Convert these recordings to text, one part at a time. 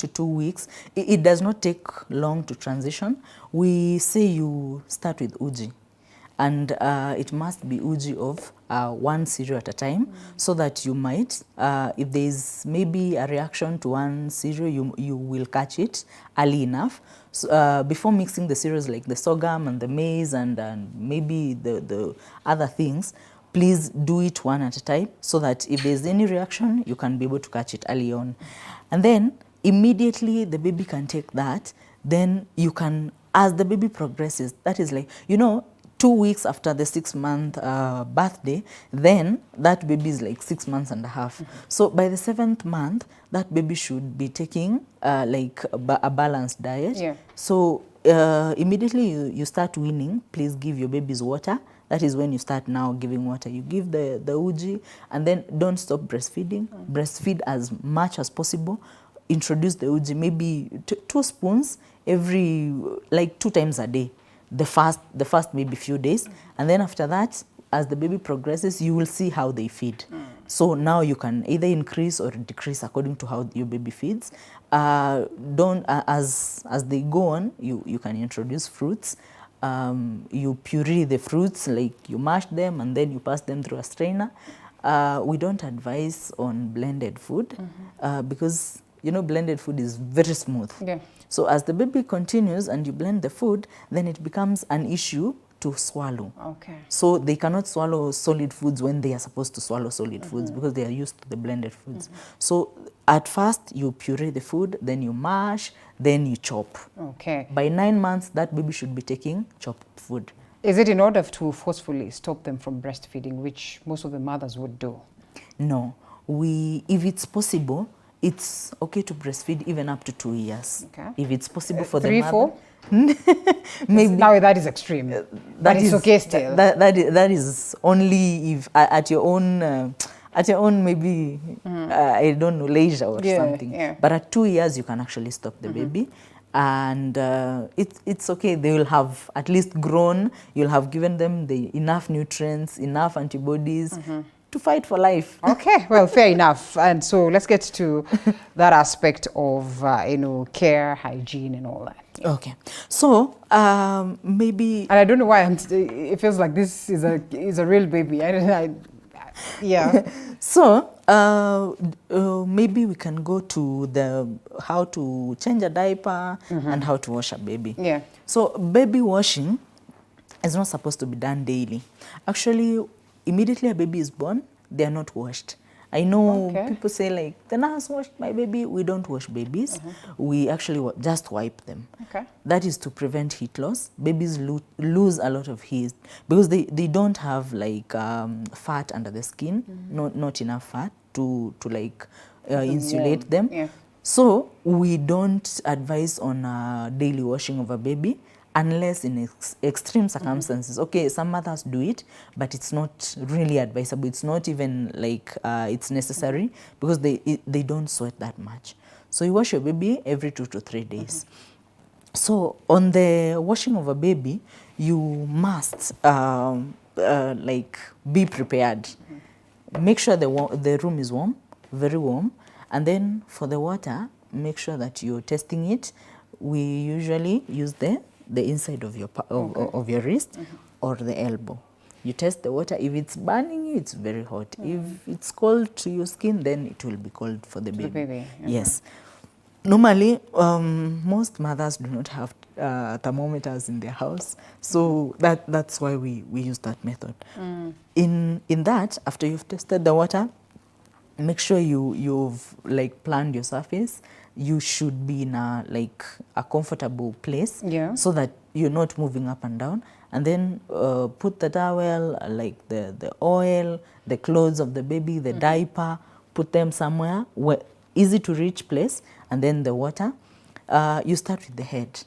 to 2 weeks, it does not take long to transition. We say you start with uji, and it must be uji of one cereal at a time, so that you might, if there is maybe a reaction to one cereal, you will catch it early enough. So, before mixing the cereals like the sorghum and the maize and maybe the other things, please do it one at a time, so that if there's any reaction, you can be able to catch it early on. And then immediately the baby can take that. Then you can, as the baby progresses, that is like, 2 weeks after the 6-month birthday, then that baby is like 6 months and a half. So by the 7th month, that baby should be taking like a balanced diet. Yeah. So immediately you start weaning, please give your babies water. That is when you start now giving water. You give the uji, and then don't stop breastfeeding. Breastfeed as much as possible. Introduce the uji, maybe 2 spoons every, like 2 times a day. The first maybe few days, and then after that, as the baby progresses, you will see how they feed. So now you can either increase or decrease according to how your baby feeds. Don't as they go on, you can introduce fruits. You puree the fruits, like you mash them and then you pass them through a strainer. We don't advise on blended food because blended food is very smooth. Yeah. So as the baby continues and you blend the food, then it becomes an issue to swallow. Okay. So they cannot swallow solid foods when they are supposed to swallow solid foods, because they are used to the blended foods. So at first you puree the food, then you mash, then you chop. Okay. By 9 months, that baby should be taking chopped food. Is it in order to forcefully stop them from breastfeeding, which most of the mothers would do? No. If it's possible, it's okay to breastfeed even up to 2 years. Okay. If it's possible for 3, the mother. 4? Maybe. Now that is extreme. But it's okay still. That is only if at your own maybe I don't know, leisure or something. Yeah. But at 2 years you can actually stop the baby, and it's okay. They will have at least grown. You'll have given them enough nutrients, enough antibodies to fight for life. Okay, well, fair enough. And so let's get to that aspect of care, hygiene, and all that. Okay, so maybe. And I don't know why it feels like this is a real baby. Yeah. So maybe we can go to how to change a diaper and how to wash a baby. Yeah. So baby washing is not supposed to be done daily. Actually, immediately a baby is born, they are not washed. I know people say like, the nurse washed my baby. We don't wash babies. We actually just wipe them. Okay. That is to prevent heat loss. Babies lose a lot of heat because they don't have like fat under the skin, not enough fat to like insulate them. Yeah. So we don't advise on daily washing of a baby unless in extreme circumstances. Okay, some mothers do it, but it's not really advisable. It's not even like it's necessary because they don't sweat that much. So you wash your baby every 2 to 3 days. So on the washing of a baby, you must like be prepared. Make sure the room is warm, very warm, and then for the water, make sure that you're testing it. We usually use the inside of your wrist or the elbow. You test the water. If it's burning you, it's very hot. If it's cold to your skin, then it will be cold for the baby. Yes. Normally, most mothers do not have thermometers in their house, so that's why we use that method. In that, after you've tested the water, make sure you've like planned your surface. You should be in a comfortable place, so that you're not moving up and down. And then put the towel, like the oil, the clothes of the baby, the diaper, put them somewhere easy to reach place, and then the water. You start with the head.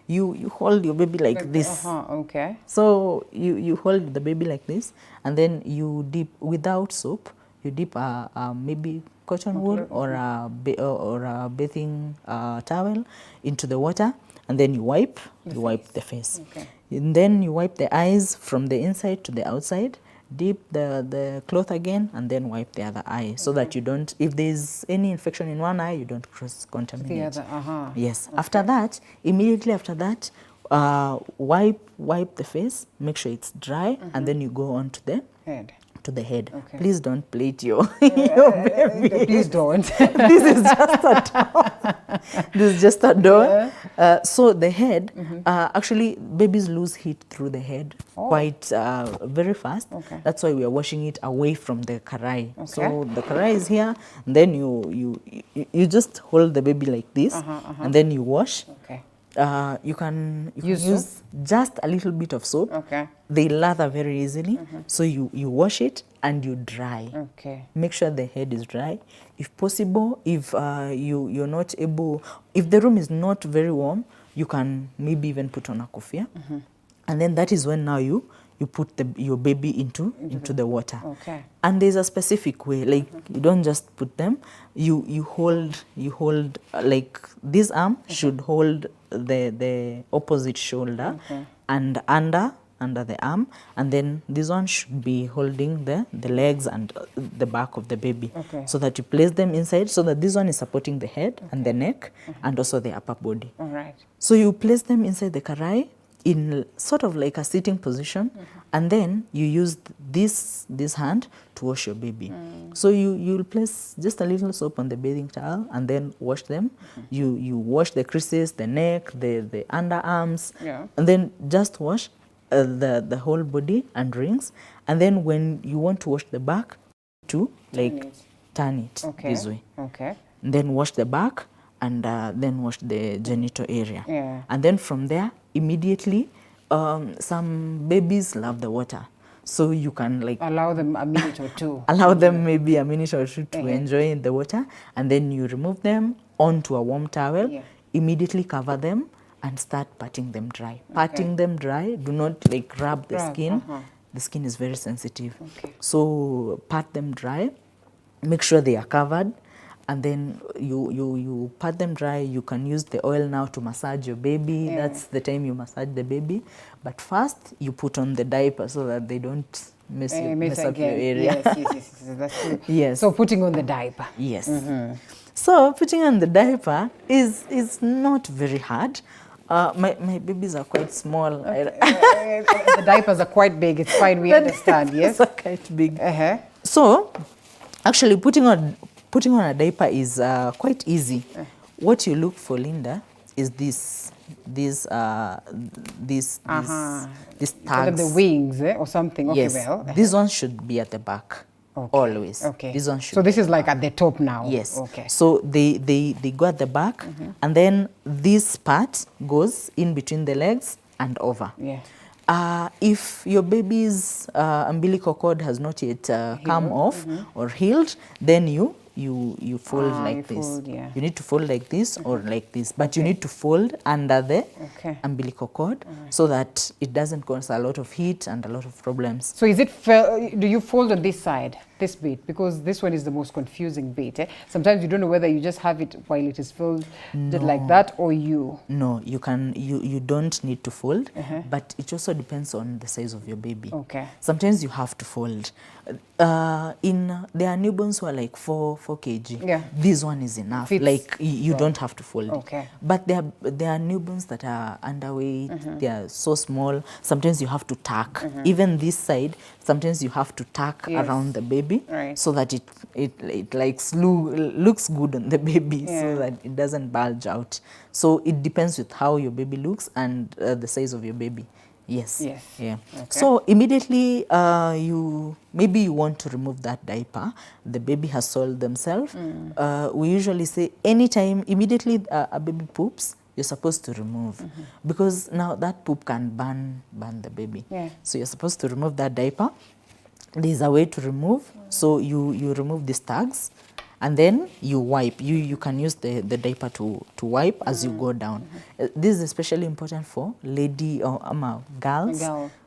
You hold your baby like this. Okay. So you hold the baby like this, and then you dip without soap. You dip maybe cotton wool or a bathing towel into the water, and then you wipe the face. Okay. And then you wipe the eyes from the inside to the outside. dip the cloth again, and then wipe the other eye, so that you don't, if there's any infection in one eye, you don't cross contaminate. The other, Yes. Okay. After that, immediately after that, wipe the face, make sure it's dry, and then you go on to the head. To the head. Okay. Please don't plate your baby. Please don't. This is just a doll. This is just a doll. So the head, actually, babies lose heat through the head quite very fast. Okay. That's why we are washing it away from the karai. Okay. So the karai is here, and then you just hold the baby like this, and then you wash. Okay. You can Use use just a little bit of soap. Okay. They lather very easily. So you wash it and you dry. Okay. Make sure the head is dry. If possible, if you're not able, if the room is not very warm, you can maybe even put on a kofia. And then that is when now you put your baby into the water. Okay. And there's a specific way, like you don't just put them, you hold like this arm should hold the opposite shoulder and under the arm, and then this one should be holding the legs and the back of the baby. Okay. So that you place them inside, so that this one is supporting the head and the neck and also the upper body. All right. So you place them inside the karai in sort of like a sitting position, and then you use this hand to wash your baby. So you'll place just a little soap on the bathing towel and then wash them. You wash the creases, the neck, the underarms, and then just wash the whole body and rings. And then when you want to wash the back, to like turn it this way. Okay. And then wash the back, and then wash the genital area. Yeah. And then from there, immediately, some babies love the water. So you can like allow them a minute or two. Allow them maybe a minute or two to enjoy the water, and then you remove them onto a warm towel, immediately cover them and start patting them dry. Patting them dry, do not like rub the skin. The skin is very sensitive. So pat them dry, make sure they are covered, and then you pat them dry. You can use the oil now to massage your baby. That's the time you massage the baby. But first, you put on the diaper so that they don't mess up your area. Yes, that's true. Yes. So putting on the diaper. Yes. So putting on the diaper is not very hard. My babies are quite small. The diapers are quite big. It's fine. We understand. Yes. Are quite big. So actually putting on a diaper is quite easy. What you look for, Linda, is these tags. The wings or something. Okay, yes. well. These ones should be at the back. Always. Okay. These ones should. So this is like at the top now. Yes. Okay. So they go at the back, and then this part goes in between the legs and over. Yeah. If your baby's umbilical cord has not yet come off or healed, then you fold like this. Fold, yeah. You need to fold like this or like this, but you need to fold under the umbilical cord so that it doesn't cause a lot of heat and a lot of problems. So is it do you fold on this side, this bit? Because this one is the most confusing bit. Sometimes you don't know whether you just have it while it is folded like that, or you. No, you don't need to fold, but it also depends on the size of your baby. Okay. Sometimes you have to fold. There are newborns who are like 4 kg. Yeah. This one is enough. Fits. Like you don't have to fold. Okay. But there are newborns that are underweight. They are so small. Sometimes you have to tuck. Even this side, sometimes you have to tuck around the baby, so that it like looks good on the baby, so that it doesn't bulge out. So it depends with how your baby looks and the size of your baby. Yes. Yes. Yeah. Okay. So immediately you want to remove that diaper. The baby has soiled themselves. We usually say anytime immediately a baby poops, you're supposed to remove, because now that poop can burn the baby. Yeah. So you're supposed to remove that diaper. There's a way to remove. So you remove these tags, and then you wipe. You can use the diaper to wipe as you go down. This is especially important for lady or girls,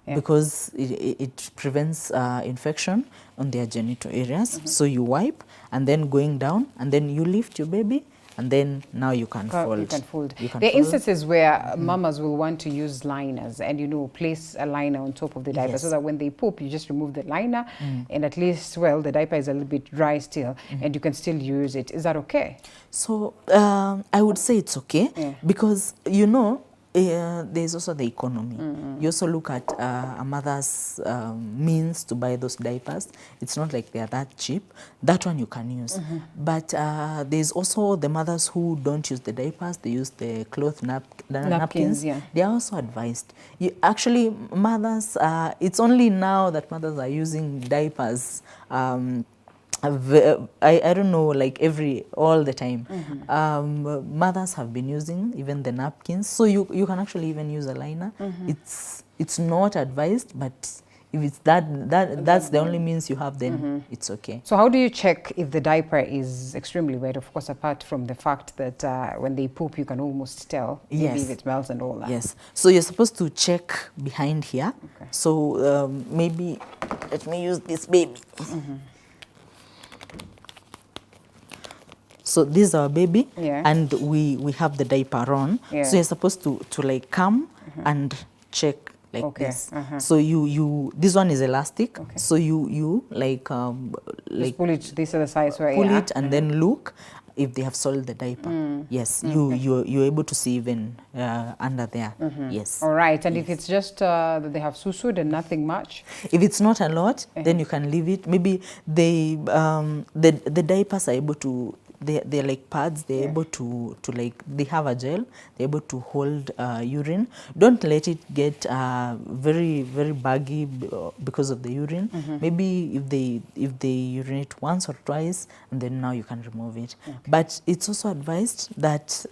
because it prevents infection on their genital areas. So you wipe, and then going down, and then you lift your baby, and then now you can fold. You can fold. You can There are fold. instances where mamas will want to use liners and, place a liner on top of the diaper so Yes. that when they poop, you just remove the liner and at least, well, the diaper is a little bit dry still and you can still use it. Is that okay? So I would say it's okay because, there's also the economy. You also look at a mother's means to buy those diapers. It's not like they are that cheap. That one you can use. But there's also the mothers who don't use the diapers. They use the cloth napkins. Yeah. They are also advised. Actually, mothers, it's only now that mothers are using diapers. I don't know, like all the time. Mothers have been using even the napkins, so you can actually even use a liner. It's not advised, but if it's that's the only means you have, then it's okay. So how do you check if the diaper is extremely wet? Of course, apart from the fact that when they poop, you can almost tell maybe Yes. if it smells and all that. Yes, so you're supposed to check behind here. Okay. So maybe let me use this baby. So this is our baby, Yeah. and we have the diaper on. Yeah. So you're supposed to like come and check like Okay, this. uh-huh. So you this one is elastic. Okay. So you like Just pull it this other side. So pull yeah. it and then look if they have soiled the diaper. Yes, you're able to see even under there. Yes. All right, and if it's just that they have susu and nothing much, If it's not a lot, then you can leave it. Maybe the diapers are able to. They're like pads. They're able to like, they have a gel. They're able to hold urine. Don't let it get very very baggy because of the urine. Maybe if they urinate once or twice, and then now you can remove it. But it's also advised that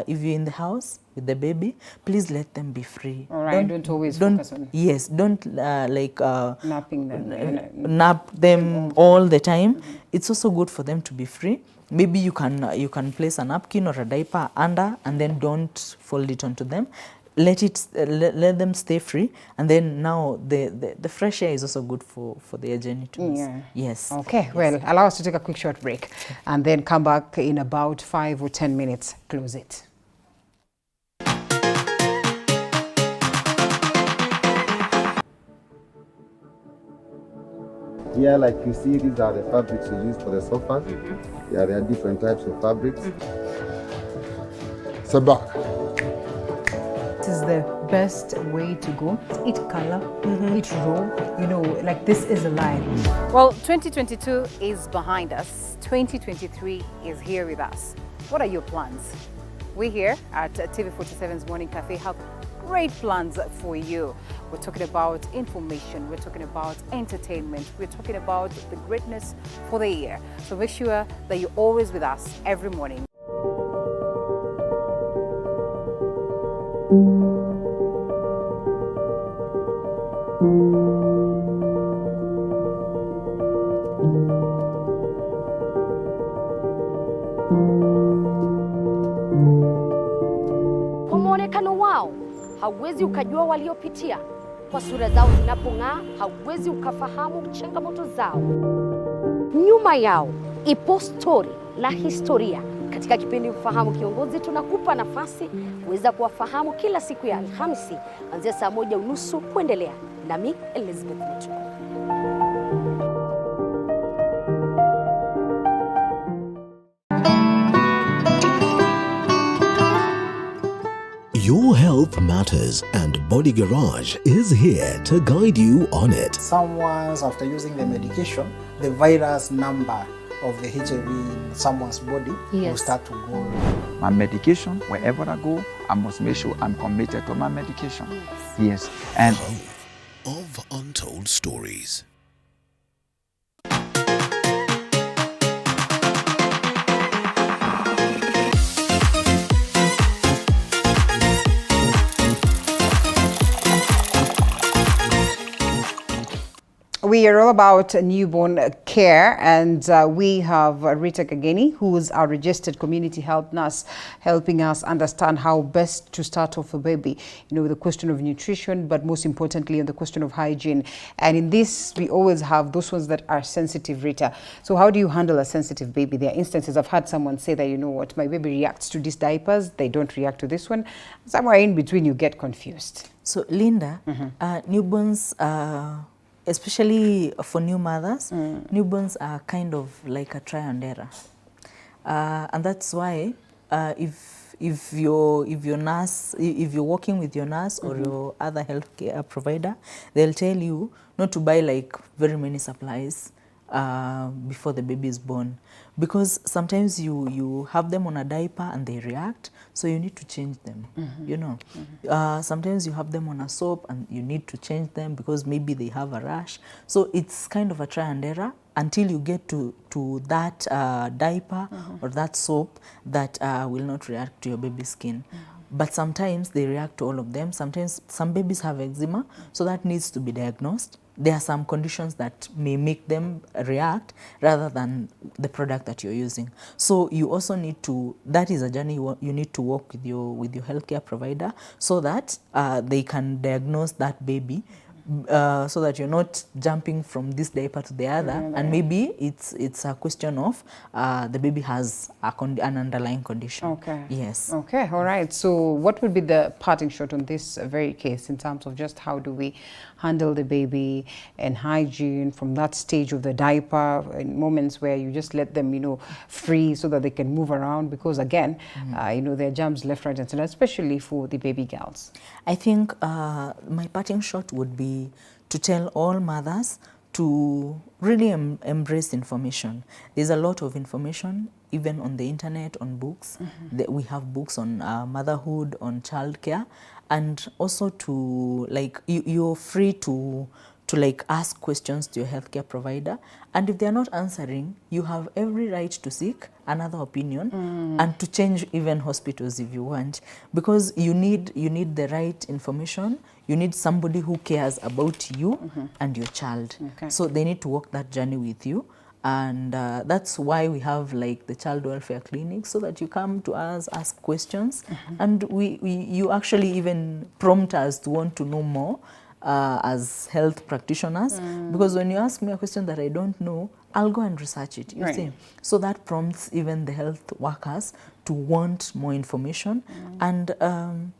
if you're in the house with the baby, please let them be free. all right, don't always focus on Yes, don't napping them. nap them all the time. It's also good for them to be free. Maybe you can place a napkin or a diaper under, and then don't fold it onto them. Let let them stay free, and then now the fresh air is also good for their genitals. Yeah. Yes. Okay, well, allow us to take a quick short break and then come back in about 5 or 10 minutes. Close it. Yeah, like you see, these are the fabrics we use for the sofas. Yeah, there are different types of fabrics. Sabak. This is the best way to go. Eat color, eat raw, like this is alive. Well, 2022 is behind us. 2023 is here with us. What are your plans? We here at TV47's Morning Cafe have great plans for you. We're talking about information, we're talking about entertainment, we're talking about the greatness for the year. So make sure that you're always with us every morning. Kwa muonekano wao hauwezi ukajua waliopitia. Kwa sura zao zinapong'aa hauwezi ukafahamu changamoto zao. Nyuma yao ipo stori na historia. Katika kipindi Mfahamu Kiongozi tunakupa nafasi kuweza kuwafahamu kila siku ya Alhamisi kuanzia saa 1:30 kuendelea. Nami Elizabeth Mutuku. Your health matters, and Body Garage is here to guide you on it. Someone's, after using the medication, the virus number of the HIV in someone's body will start to go. My medication, wherever I go, I must make sure I'm committed to my medication. Yes. And Of untold stories. We are all about newborn care, and we have Rita Kageni, who is our registered community health nurse, helping us understand how best to start off a baby, with the question of nutrition, but most importantly on the question of hygiene. And in this, we always have those ones that are sensitive, Rita. So how do you handle a sensitive baby? There are instances I've had someone say that, my baby reacts to these diapers, they don't react to this one. Somewhere in between, you get confused. So Linda, newborns, especially for new mothers, newborns are kind of like a try and error, and that's why if you're working with your nurse or your other healthcare provider, they'll tell you not to buy like very many supplies before the baby is born, because sometimes you have them on a diaper and they react, so you need to change them. Sometimes you have them on a soap and you need to change them because maybe they have a rash. So it's kind of a try and error until you get to that diaper or that soap that will not react to your baby's skin. But sometimes they react to all of them. Sometimes some babies have eczema, so that needs to be diagnosed. There are some conditions that may make them react rather than the product that you're using. So you also need to, that is a journey you need to work with your healthcare provider so that they can diagnose that baby, so that you're not jumping from this diaper to the other, and maybe it's a question of the baby has an underlying condition. Okay. Yes. Okay. All right. So what would be the parting shot on this very case in terms of just how do we handle the baby and hygiene from that stage of the diaper in moments where you just let them, free so that they can move around, because again, there are germs left, right, and center, especially for the baby girls. I think my parting shot would be to tell all mothers to really embrace information. There's a lot of information, even on the internet, on books. We have books on motherhood, on childcare, and also to you're free to ask questions to your healthcare provider, and if they're not answering, you have every right to seek another opinion and to change even hospitals if you want, because you need the right information. You need somebody who cares about you and your child. Okay. So they need to walk that journey with you. And that's why we have the child welfare clinic, so that you come to us, ask questions, and you actually even prompt us to want to know more as health practitioners, because when you ask me a question that I don't know, I'll go and research it, you see. So that prompts even the health workers to want more information, and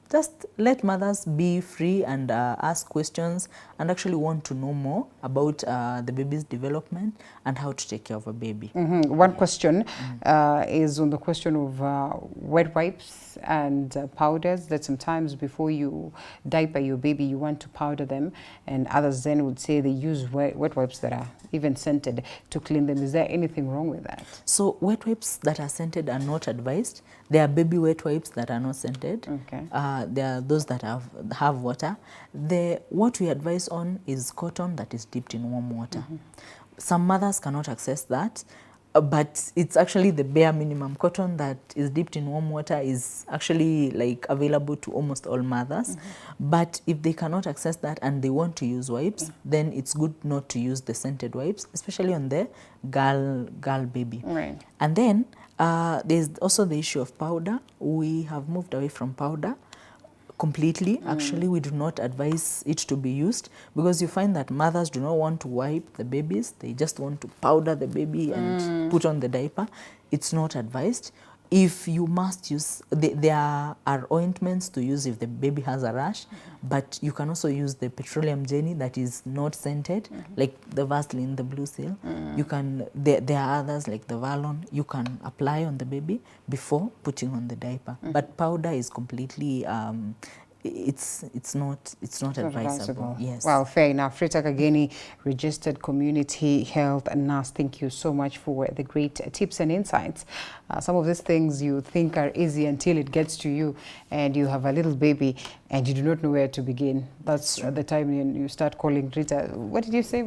just let mothers be free and ask questions and actually want to know more about the baby's development and how to take care of a baby. One question is on the question of wet wipes and powders, that sometimes before you diaper your baby, you want to powder them, and others then would say they use wet wipes that are even scented to clean them. Is there anything wrong with that? So wet wipes that are scented are not advised. There are baby wet wipes that are not scented. Okay. There are those that have water. What we advise on is cotton that is dipped in warm water. Some mothers cannot access that, but it's actually the bare minimum. Cotton that is dipped in warm water is actually available to almost all mothers. But if they cannot access that and they want to use wipes, then it's good not to use the scented wipes, especially on the girl baby. Right. And then there's also the issue of powder. We have moved away from powder completely. Actually, we do not advise it to be used, because you find that mothers do not want to wipe the babies. They just want to powder the baby and put on the diaper. It's not advised. If you must use, there are ointments to use if the baby has a rash, but you can also use the petroleum jelly that is not scented, like the Vaseline, the Blue Seal. You can, there are others like the Valon, you can apply on the baby before putting on the diaper. But powder is completely, it's not advisable. Yes. Well, fair enough. Rita Kageni, registered community health nurse, thank you so much for the great tips and insights. Some of these things you think are easy until it gets to you and you have a little baby and you do not know where to begin. That's the time you start calling Rita. What did you say?